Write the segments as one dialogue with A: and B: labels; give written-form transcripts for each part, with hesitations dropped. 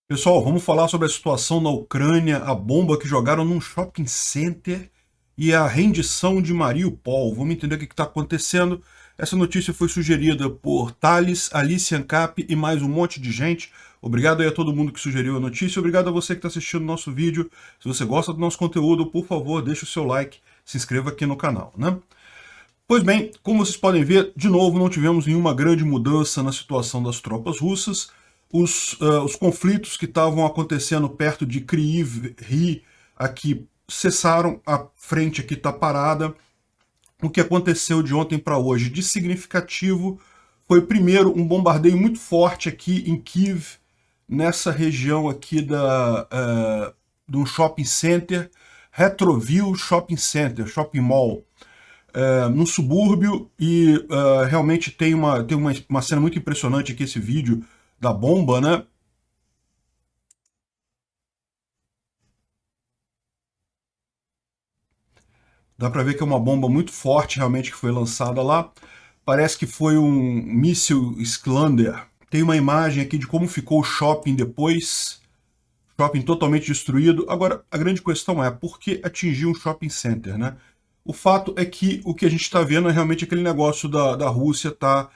A: Pessoal, vamos falar sobre a situação na Ucrânia, a bomba que jogaram num shopping center e a rendição de Mariupol. Vamos entender o que está acontecendo. Essa notícia foi sugerida por Thales, Alice Ancap e mais um monte de gente. Obrigado aí a todo mundo que sugeriu a notícia. Obrigado a você que está assistindo o nosso vídeo. Se você gosta do nosso conteúdo, por favor, deixe o seu like, se inscreva aqui no canal, né? Pois bem, como vocês podem ver, de novo não tivemos nenhuma grande mudança na situação das tropas russas. Os conflitos que estavam acontecendo perto de Kryvyi Rih aqui cessaram, a frente aqui está parada. O que aconteceu de ontem para hoje de significativo foi, primeiro, um bombardeio muito forte aqui em Kiev, nessa região aqui de um shopping center, Retroville Shopping Center, Shopping Mall, no subúrbio, e realmente tem uma cena muito impressionante aqui, esse vídeo da bomba, né? Dá para ver que é uma bomba muito forte realmente que foi lançada lá. Parece que foi um míssil Islander. Tem uma imagem aqui de como ficou o shopping depois. Shopping totalmente destruído. Agora, a grande questão é por que atingir um shopping center, né? O fato é que o que a gente está vendo é realmente aquele negócio da Rússia tá,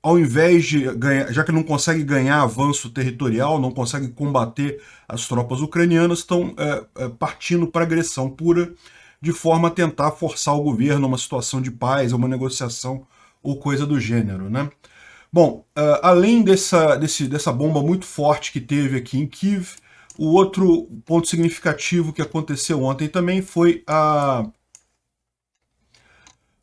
A: ao invés de ganhar, já que não consegue ganhar avanço territorial, não consegue combater as tropas ucranianas, estão partindo para agressão pura, de forma a tentar forçar o governo a uma situação de paz, a uma negociação ou coisa do gênero, né? Bom, além dessa bomba muito forte que teve aqui em Kiev, o outro ponto significativo que aconteceu ontem também foi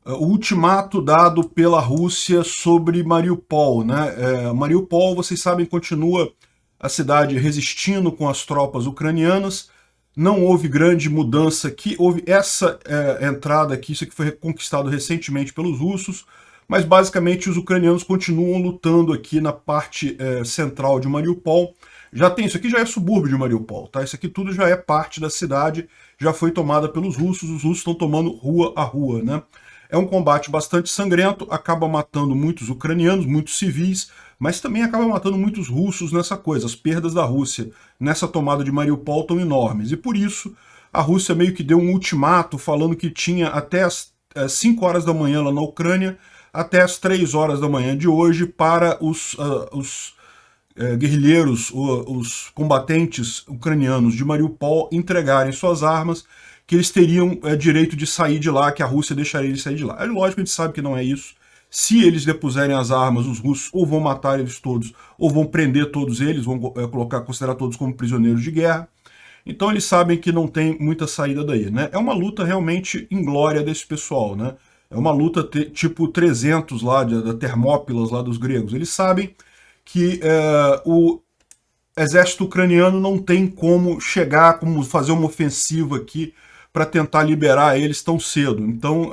A: o ultimato dado pela Rússia sobre Mariupol, né? Mariupol, vocês sabem, continua a cidade resistindo com as tropas ucranianas. Não houve grande mudança aqui, houve essa entrada aqui, isso aqui foi conquistado recentemente pelos russos, mas basicamente os ucranianos continuam lutando aqui na parte central de Mariupol. Já tem, isso aqui já é subúrbio de Mariupol, tá? Isso aqui tudo já é parte da cidade, já foi tomada pelos russos, os russos estão tomando rua a rua, né? É um combate bastante sangrento, acaba matando muitos ucranianos, muitos civis, mas também acaba matando muitos russos nessa coisa. As perdas da Rússia nessa tomada de Mariupol estão enormes. E por isso a Rússia meio que deu um ultimato falando que tinha até as 5 horas da manhã lá na Ucrânia, até as 3 horas da manhã de hoje, para os guerrilheiros, os combatentes ucranianos de Mariupol entregarem suas armas, que eles teriam direito de sair de lá, que a Rússia deixaria eles sair de lá. É lógico, a gente sabe que não é isso. Se eles depuserem as armas, os russos ou vão matar eles todos, ou vão prender todos eles, vão considerar todos como prisioneiros de guerra. Então eles sabem que não tem muita saída daí, né? É uma luta realmente inglória desse pessoal, né? É uma luta tipo 300 lá, da Termópilas lá dos gregos. Eles sabem que o exército ucraniano não tem como chegar, como fazer uma ofensiva aqui para tentar liberar eles tão cedo. Então,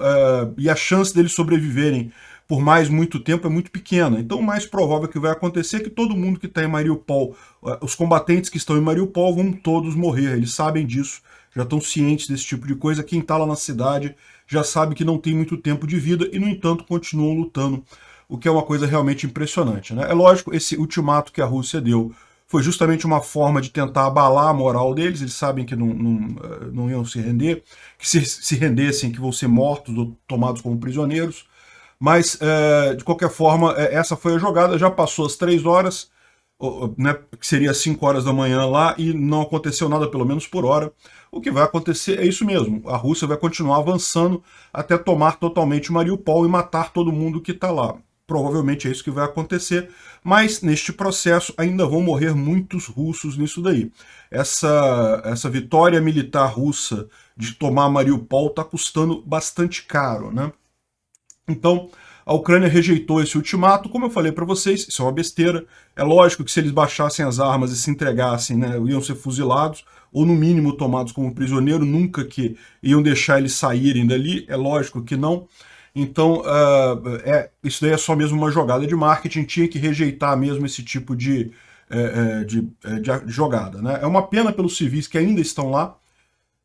A: e a chance deles sobreviverem por mais muito tempo é muito pequena. Então, o mais provável que vai acontecer é que todo mundo que está em Mariupol, os combatentes que estão em Mariupol vão todos morrer. Eles sabem disso, já estão cientes desse tipo de coisa. Quem está lá na cidade já sabe que não tem muito tempo de vida e, no entanto, continuam lutando, o que é uma coisa realmente impressionante, né? É lógico, esse ultimato que a Rússia deu foi justamente uma forma de tentar abalar a moral deles. Eles sabem que não iam se render, que se rendessem, que vão ser mortos ou tomados como prisioneiros. Mas, de qualquer forma, essa foi a jogada. Já passou as 3 horas, né, que seria as 5 horas da manhã lá, e não aconteceu nada, pelo menos por hora. O que vai acontecer é isso mesmo. A Rússia vai continuar avançando até tomar totalmente Mariupol e matar todo mundo que está lá. Provavelmente é isso que vai acontecer, mas neste processo ainda vão morrer muitos russos nisso daí. Essa vitória militar russa de tomar Mariupol está custando bastante caro, né? Então, a Ucrânia rejeitou esse ultimato. Como eu falei para vocês, isso é uma besteira. É lógico que se eles baixassem as armas e se entregassem, né, iam ser fuzilados, ou no mínimo tomados como prisioneiro, nunca que iam deixar eles saírem dali, é lógico que não. Então, isso daí é só mesmo uma jogada de marketing, tinha que rejeitar mesmo esse tipo de jogada, né? É uma pena pelos civis que ainda estão lá,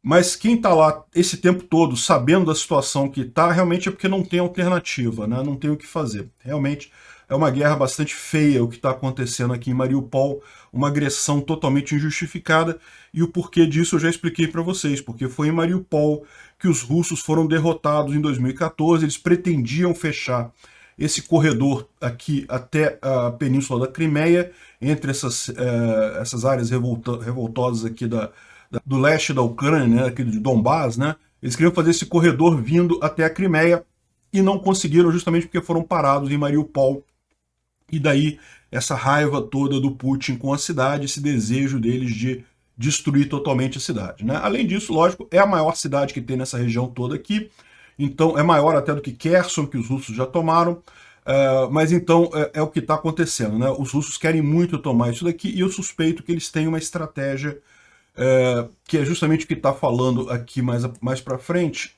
A: mas quem está lá esse tempo todo, sabendo da situação que está, realmente é porque não tem alternativa, né? Não tem o que fazer. Realmente, é uma guerra bastante feia o que está acontecendo aqui em Mariupol, uma agressão totalmente injustificada, e o porquê disso eu já expliquei para vocês, porque foi em Mariupol que os russos foram derrotados em 2014, eles pretendiam fechar esse corredor aqui até a Península da Crimeia, entre essas áreas revoltosas aqui do leste da Ucrânia, né, aqui de Donbás, né, eles queriam fazer esse corredor vindo até a Crimeia e não conseguiram justamente porque foram parados em Mariupol. E daí essa raiva toda do Putin com a cidade, esse desejo deles de destruir totalmente a cidade, né? Além disso, lógico, é a maior cidade que tem nessa região toda aqui, então é maior até do que Kherson, que os russos já tomaram, mas então é o que está acontecendo, né? Os russos querem muito tomar isso daqui e eu suspeito que eles têm uma estratégia que é justamente o que está falando aqui mais para frente,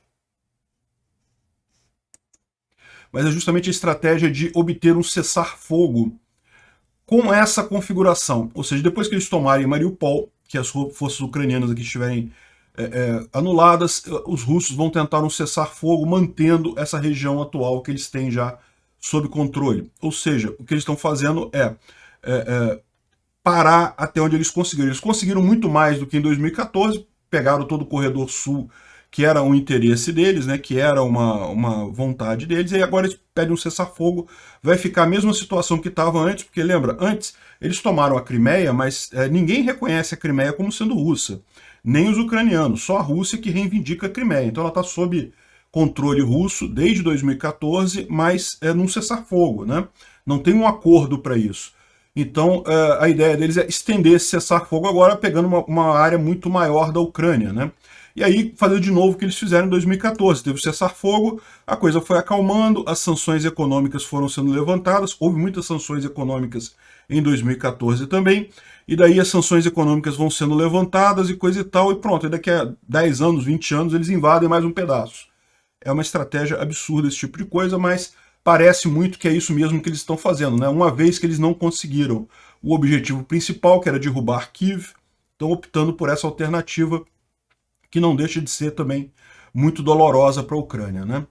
A: mas é justamente a estratégia de obter um cessar-fogo com essa configuração. Ou seja, depois que eles tomarem Mariupol, que as forças ucranianas aqui estiverem anuladas, os russos vão tentar um cessar-fogo mantendo essa região atual que eles têm já sob controle. Ou seja, o que eles estão fazendo é parar até onde eles conseguiram. Eles conseguiram muito mais do que em 2014, pegaram todo o corredor sul, que era um interesse deles, né, que era uma vontade deles, e agora eles pedem um cessar-fogo, vai ficar a mesma situação que estava antes, porque lembra, antes eles tomaram a Crimeia, mas ninguém reconhece a Crimeia como sendo russa, nem os ucranianos, só a Rússia que reivindica a Crimeia, então ela está sob controle russo desde 2014, mas num cessar-fogo, né? Não tem um acordo para isso. Então a ideia deles é estender esse cessar-fogo agora, pegando uma área muito maior da Ucrânia, né? E aí fazer de novo o que eles fizeram em 2014. Teve o cessar-fogo, a coisa foi acalmando, as sanções econômicas foram sendo levantadas, houve muitas sanções econômicas em 2014 também, e daí as sanções econômicas vão sendo levantadas e coisa e tal, e pronto, e daqui a 10 anos, 20 anos, eles invadem mais um pedaço. É uma estratégia absurda esse tipo de coisa, mas parece muito que é isso mesmo que eles estão fazendo, né? Uma vez que eles não conseguiram o objetivo principal, que era derrubar Kiev, estão optando por essa alternativa, que não deixa de ser também muito dolorosa para a Ucrânia, né?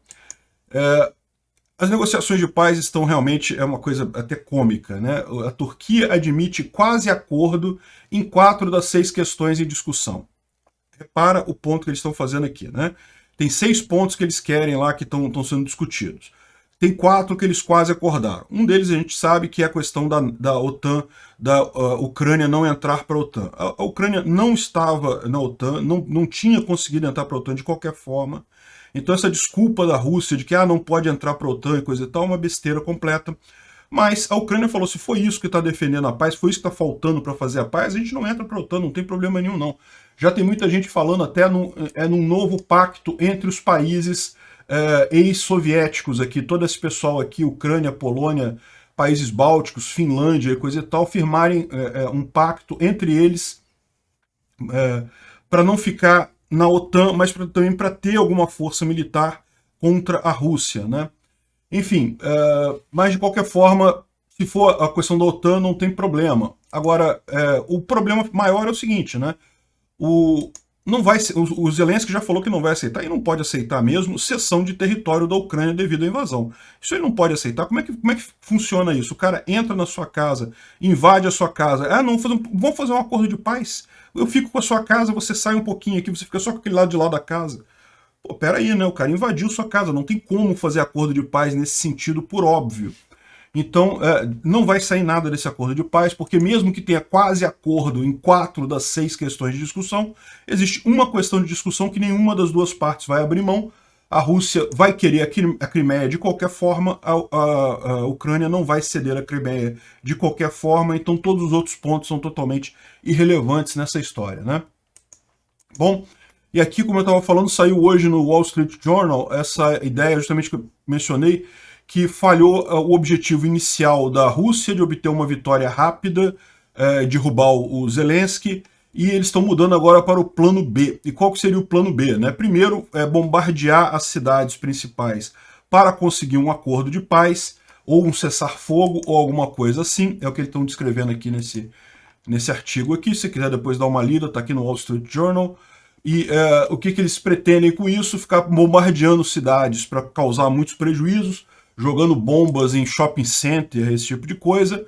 A: As negociações de paz estão realmente, é uma coisa até cômica, né? A Turquia admite quase acordo em 4 das 6 questões em discussão. Repara o ponto que eles estão fazendo aqui, né? Tem 6 pontos que eles querem lá que estão sendo discutidos. Tem 4 que eles quase acordaram. Um deles a gente sabe que é a questão da OTAN, da Ucrânia não entrar para a OTAN. A Ucrânia não estava na OTAN, não tinha conseguido entrar para a OTAN de qualquer forma. Então essa desculpa da Rússia de que não pode entrar para a OTAN e coisa e tal é uma besteira completa. Mas a Ucrânia falou, se foi isso que está defendendo a paz, foi isso que está faltando para fazer a paz, a gente não entra para a OTAN, não tem problema nenhum não. Já tem muita gente falando até num novo pacto entre os países ex-soviéticos aqui, todo esse pessoal aqui, Ucrânia, Polônia, países bálticos, Finlândia e coisa e tal, firmarem um pacto entre eles para não ficar na OTAN, mas também para ter alguma força militar contra a Rússia, né? Enfim, mas de qualquer forma, se for a questão da OTAN, não tem problema. Agora, o problema maior é o seguinte, né? O Zelensky já falou que não vai aceitar, e não pode aceitar mesmo, cessão de território da Ucrânia devido à invasão. Isso ele não pode aceitar. Como é que funciona isso? O cara entra na sua casa, invade a sua casa. Não, vamos fazer um acordo de paz. Eu fico com a sua casa, você sai um pouquinho aqui, você fica só com aquele lado de lá da casa. Pô, peraí, né? O cara invadiu sua casa, não tem como fazer acordo de paz nesse sentido, por óbvio. Então, não vai sair nada desse acordo de paz, porque mesmo que tenha quase acordo em 4 das 6 questões de discussão, existe uma questão de discussão que nenhuma das duas partes vai abrir mão. A Rússia vai querer a Crimeia de qualquer forma, a Ucrânia não vai ceder a Crimeia de qualquer forma, então todos os outros pontos são totalmente irrelevantes nessa história, né? Bom, e aqui, como eu estava falando, saiu hoje no Wall Street Journal essa ideia justamente que eu mencionei, que falhou o objetivo inicial da Rússia de obter uma vitória rápida, derrubar o Zelensky, e eles estão mudando agora para o plano B. E qual que seria o plano B, né? Primeiro, bombardear as cidades principais para conseguir um acordo de paz, ou um cessar-fogo, ou alguma coisa assim. É o que eles estão descrevendo aqui nesse artigo aqui. Se você quiser depois dar uma lida, está aqui no Wall Street Journal. E o que eles pretendem com isso? Ficar bombardeando cidades para causar muitos prejuízos, jogando bombas em shopping center, esse tipo de coisa,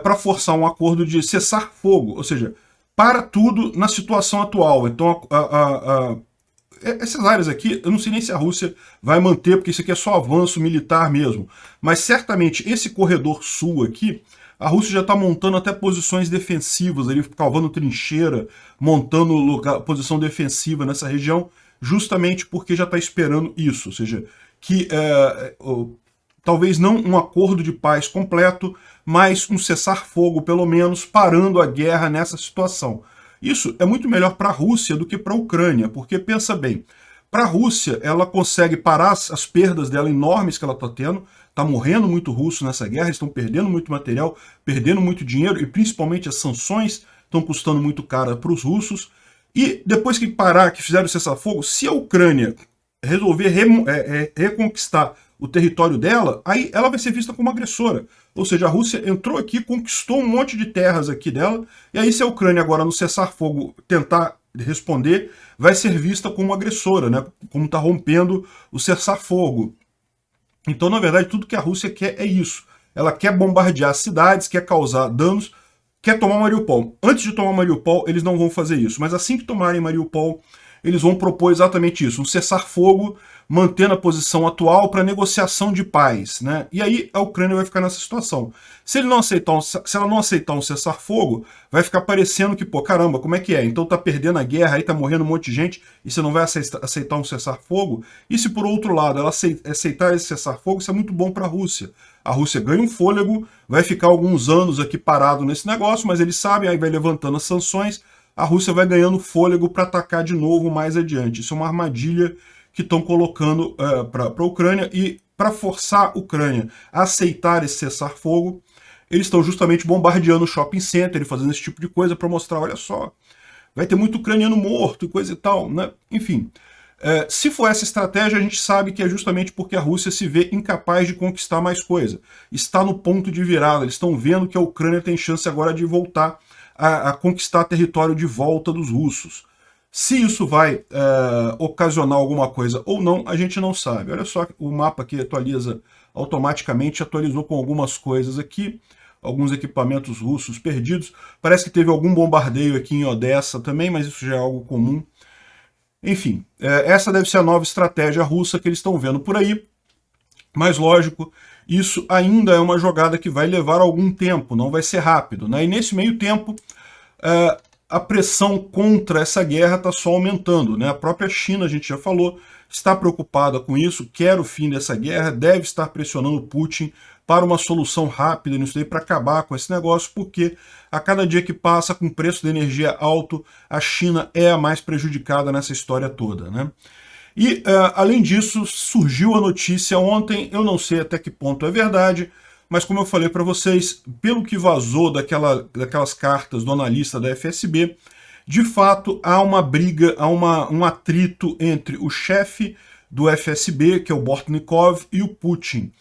A: para forçar um acordo de cessar fogo, ou seja, para tudo na situação atual. Então, essas áreas aqui, eu não sei nem se a Rússia vai manter, porque isso aqui é só avanço militar mesmo, mas certamente esse corredor sul aqui, a Rússia já está montando até posições defensivas, ali, cavando trincheira, montando posição defensiva nessa região, justamente porque já está esperando isso, ou seja, que talvez não um acordo de paz completo, mas um cessar-fogo, pelo menos, parando a guerra nessa situação. Isso é muito melhor para a Rússia do que para a Ucrânia, porque, pensa bem, para a Rússia, ela consegue parar as perdas dela enormes que ela está tendo, está morrendo muito russo nessa guerra, estão perdendo muito material, perdendo muito dinheiro, e principalmente as sanções estão custando muito caro para os russos. E depois que parar, que fizeram o cessar-fogo, se a Ucrânia resolver reconquistar o território dela, aí ela vai ser vista como agressora. Ou seja, a Rússia entrou aqui, conquistou um monte de terras aqui dela, e aí se a Ucrânia agora no cessar-fogo tentar responder, vai ser vista como agressora, né? Como está rompendo o cessar-fogo. Então, na verdade, tudo que a Rússia quer é isso. Ela quer bombardear cidades, quer causar danos, quer tomar Mariupol. Antes de tomar Mariupol, eles não vão fazer isso, mas assim que tomarem Mariupol, eles vão propor exatamente isso, um cessar-fogo, mantendo a posição atual para negociação de paz, né? E aí a Ucrânia vai ficar nessa situação. Se ela não aceitar um cessar-fogo, vai ficar parecendo que, pô, caramba, como é que é? Então tá perdendo a guerra, aí tá morrendo um monte de gente, e você não vai aceitar um cessar-fogo? E se por outro lado ela aceitar esse cessar-fogo, isso é muito bom para a Rússia. A Rússia ganha um fôlego, vai ficar alguns anos aqui parado nesse negócio, mas eles sabem, aí vai levantando as sanções, a Rússia vai ganhando fôlego para atacar de novo mais adiante. Isso é uma armadilha que estão colocando para a Ucrânia, e para forçar a Ucrânia a aceitar esse cessar-fogo, eles estão justamente bombardeando o shopping center e fazendo esse tipo de coisa para mostrar, olha só, vai ter muito ucraniano morto e coisa e tal, né? Enfim, se for essa estratégia, a gente sabe que é justamente porque a Rússia se vê incapaz de conquistar mais coisa. Está no ponto de virada, eles estão vendo que a Ucrânia tem chance agora de voltar a conquistar território de volta dos russos. Se isso vai ocasionar alguma coisa ou não, a gente não sabe. Olha só, o mapa aqui atualiza automaticamente, atualizou com algumas coisas aqui, alguns equipamentos russos perdidos. Parece que teve algum bombardeio aqui em Odessa também, mas isso já é algo comum. Enfim, essa deve ser a nova estratégia russa que eles estão vendo por aí. Mas, lógico, isso ainda é uma jogada que vai levar algum tempo, não vai ser rápido, né? E nesse meio tempo, a pressão contra essa guerra está só aumentando, né? A própria China, a gente já falou, está preocupada com isso, quer o fim dessa guerra, deve estar pressionando Putin para uma solução rápida nisso daí, para acabar com esse negócio, porque a cada dia que passa com preço de energia alto, a China é a mais prejudicada nessa história toda, né? E, além disso, surgiu a notícia ontem, eu não sei até que ponto é verdade, mas como eu falei para vocês, pelo que vazou daquelas cartas do analista da FSB, de fato há uma briga, há um atrito entre o chefe do FSB, que é o Bortnikov, e o Putin.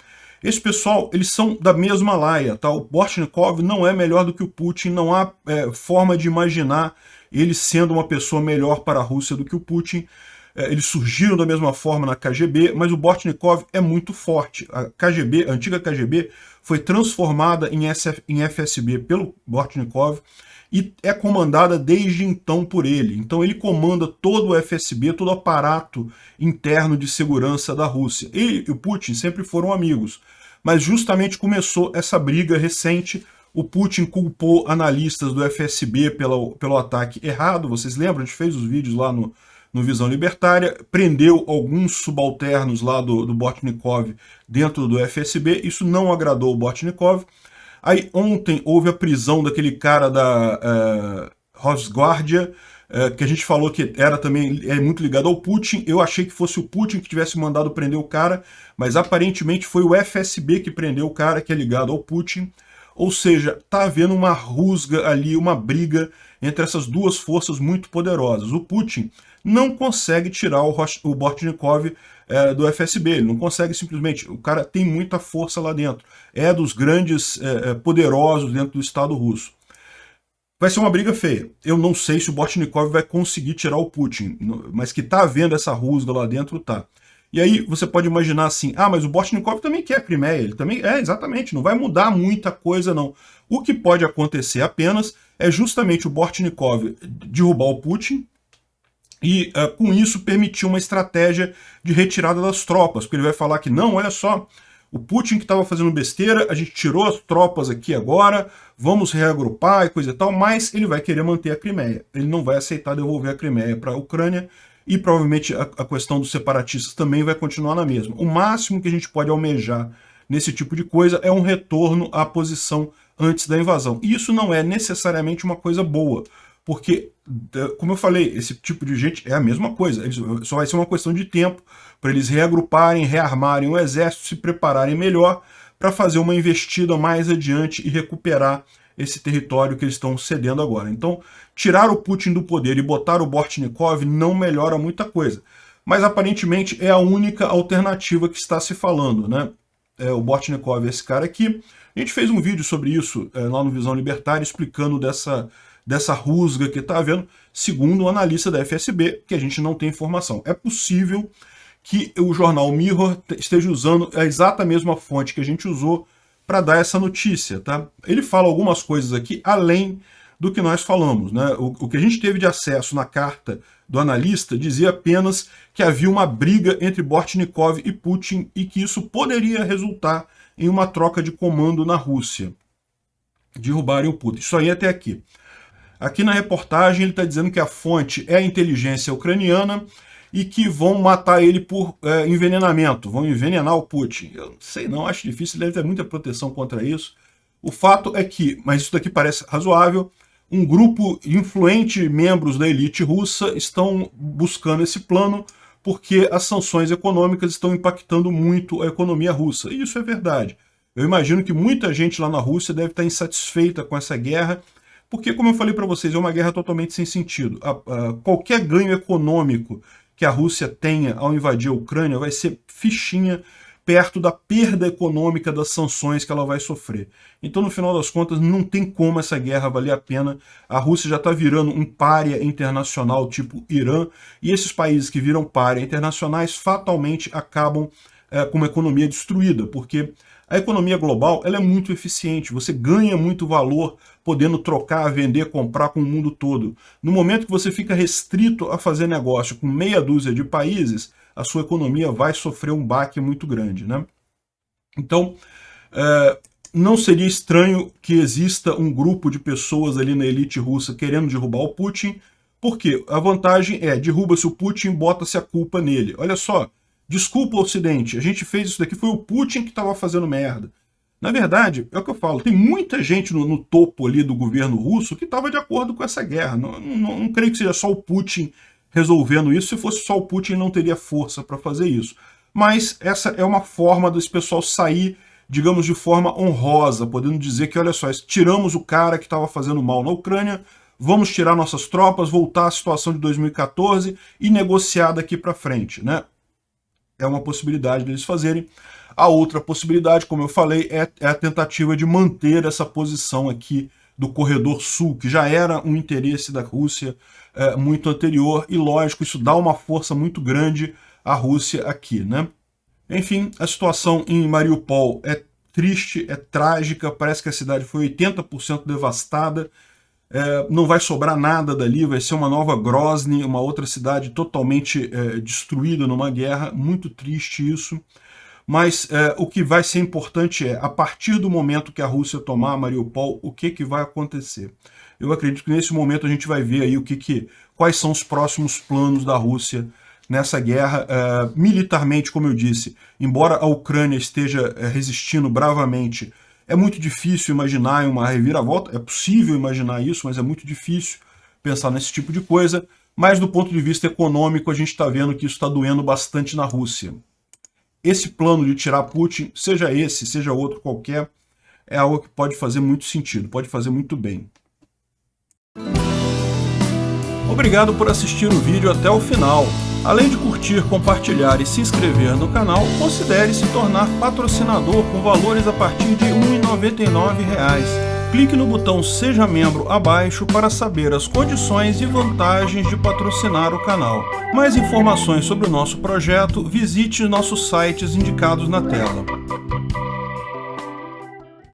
A: Esse pessoal, eles são da mesma laia, tá? O Bortnikov não é melhor do que o Putin, não há forma de imaginar ele sendo uma pessoa melhor para a Rússia do que o Putin. Eles surgiram da mesma forma na KGB, mas o Bortnikov é muito forte. A KGB, a antiga KGB, foi transformada em FSB pelo Bortnikov e é comandada desde então por ele. Então ele comanda todo o FSB, todo o aparato interno de segurança da Rússia. Ele e o Putin sempre foram amigos, mas justamente começou essa briga recente. O Putin culpou analistas do FSB pelo ataque errado, vocês lembram? A gente fez os vídeos lá no Visão Libertária, prendeu alguns subalternos lá do Bortnikov dentro do FSB, isso não agradou o Bortnikov. Aí ontem houve a prisão daquele cara da Rosguardia, que a gente falou que era também muito ligado ao Putin. Eu achei que fosse o Putin que tivesse mandado prender o cara, mas aparentemente foi o FSB que prendeu o cara, que é ligado ao Putin. Ou seja, está havendo uma rusga ali, uma briga entre essas duas forças muito poderosas. O Putin não consegue tirar o Bortnikov do FSB, ele não consegue simplesmente, o cara tem muita força lá dentro, é dos grandes poderosos dentro do Estado russo. Vai ser uma briga feia. Eu não sei se o Bortnikov vai conseguir tirar o Putin, mas que está havendo essa rusga lá dentro, tá. E aí você pode imaginar assim, ah, mas o Bortnikov também quer a Crimeia, ele também, exatamente, não vai mudar muita coisa não. O que pode acontecer apenas é justamente o Bortnikov derrubar o Putin e com isso permitir uma estratégia de retirada das tropas, porque ele vai falar que não, olha só, o Putin que estava fazendo besteira, a gente tirou as tropas aqui agora, vamos reagrupar e coisa e tal, mas ele vai querer manter a Crimeia. Ele não vai aceitar devolver a Crimeia para a Ucrânia e provavelmente a questão dos separatistas também vai continuar na mesma. O máximo que a gente pode almejar nesse tipo de coisa é um retorno à posição antes da invasão. E isso não é necessariamente uma coisa boa, porque, como eu falei, esse tipo de gente é a mesma coisa, só vai ser uma questão de tempo para eles reagruparem, rearmarem o exército, se prepararem melhor para fazer uma investida mais adiante e recuperar esse território que eles estão cedendo agora. Então, tirar o Putin do poder e botar o Bortnikov não melhora muita coisa. Mas, aparentemente, é a única alternativa que está se falando, né? O Bortnikov é esse cara aqui. A gente fez um vídeo sobre isso lá no Visão Libertária, explicando dessa rusga que está havendo, segundo o analista da FSB, que a gente não tem informação. É possível que o jornal Mirror esteja usando a exata mesma fonte que a gente usou para dar essa notícia, tá? Ele fala algumas coisas aqui além do que nós falamos, né? O que a gente teve de acesso na carta do analista dizia apenas que havia uma briga entre Bortnikov e Putin e que isso poderia resultar em uma troca de comando na Rússia. Derrubarem o Putin. Isso aí até aqui. Aqui na reportagem ele está dizendo que a fonte é a inteligência ucraniana e que vão matar ele por envenenamento, vão envenenar o Putin. Eu não sei não, acho difícil, deve ter muita proteção contra isso. O fato é que, mas isso daqui parece razoável, um grupo influente, membros da elite russa, estão buscando esse plano porque as sanções econômicas estão impactando muito a economia russa. E isso é verdade. Eu imagino que muita gente lá na Rússia deve estar insatisfeita com essa guerra, porque, como eu falei para vocês, é uma guerra totalmente sem sentido. Qualquer ganho econômico que a Rússia tenha ao invadir a Ucrânia vai ser fichinha perto da perda econômica das sanções que ela vai sofrer. Então, no final das contas, não tem como essa guerra valer a pena. A Rússia já está virando um pária internacional tipo Irã, e esses países que viram pária internacionais fatalmente acabam com uma economia destruída, porque a economia global ela é muito eficiente, você ganha muito valor podendo trocar, vender, comprar com o mundo todo. No momento que você fica restrito a fazer negócio com meia dúzia de países, a sua economia vai sofrer um baque muito grande, né? Então, não seria estranho que exista um grupo de pessoas ali na elite russa querendo derrubar o Putin, porque a vantagem é, derruba-se o Putin, bota-se a culpa nele. Olha só, desculpa o Ocidente, a gente fez isso daqui, foi o Putin que estava fazendo merda. Na verdade, é o que eu falo, tem muita gente no topo ali do governo russo que estava de acordo com essa guerra. Não creio que seja só o Putin resolvendo isso. Se fosse só o Putin, não teria força para fazer isso. Mas essa é uma forma desse pessoal sair, digamos, de forma honrosa, podendo dizer que, olha só, tiramos o cara que estava fazendo mal na Ucrânia, vamos tirar nossas tropas, voltar à situação de 2014 e negociar daqui para frente, né? É uma possibilidade deles fazerem. A outra possibilidade, como eu falei, é a tentativa de manter essa posição aqui do corredor sul, que já era um interesse da Rússia muito anterior, e lógico, isso dá uma força muito grande à Rússia aqui, né? Enfim, a situação em Mariupol é triste, é trágica, parece que a cidade foi 80% devastada, não vai sobrar nada dali, vai ser uma nova Grozny, uma outra cidade totalmente destruída numa guerra, muito triste isso. Mas o que vai ser importante é, a partir do momento que a Rússia tomar Mariupol, o que vai acontecer? Eu acredito que nesse momento a gente vai ver aí quais são os próximos planos da Rússia nessa guerra. Militarmente, como eu disse, embora a Ucrânia esteja resistindo bravamente, é muito difícil imaginar uma reviravolta. É possível imaginar isso, mas é muito difícil pensar nesse tipo de coisa. Mas do ponto de vista econômico, a gente está vendo que isso está doendo bastante na Rússia. Esse plano de tirar Putin, seja esse, seja outro qualquer, é algo que pode fazer muito sentido, pode fazer muito bem. Obrigado por assistir o vídeo até o final. Além de curtir, compartilhar e se inscrever no canal, considere se tornar patrocinador com valores a partir de R$ 1,99. Clique no botão Seja Membro abaixo para saber as condições e vantagens de patrocinar o canal. Mais informações sobre o nosso projeto, visite nossos sites indicados na tela.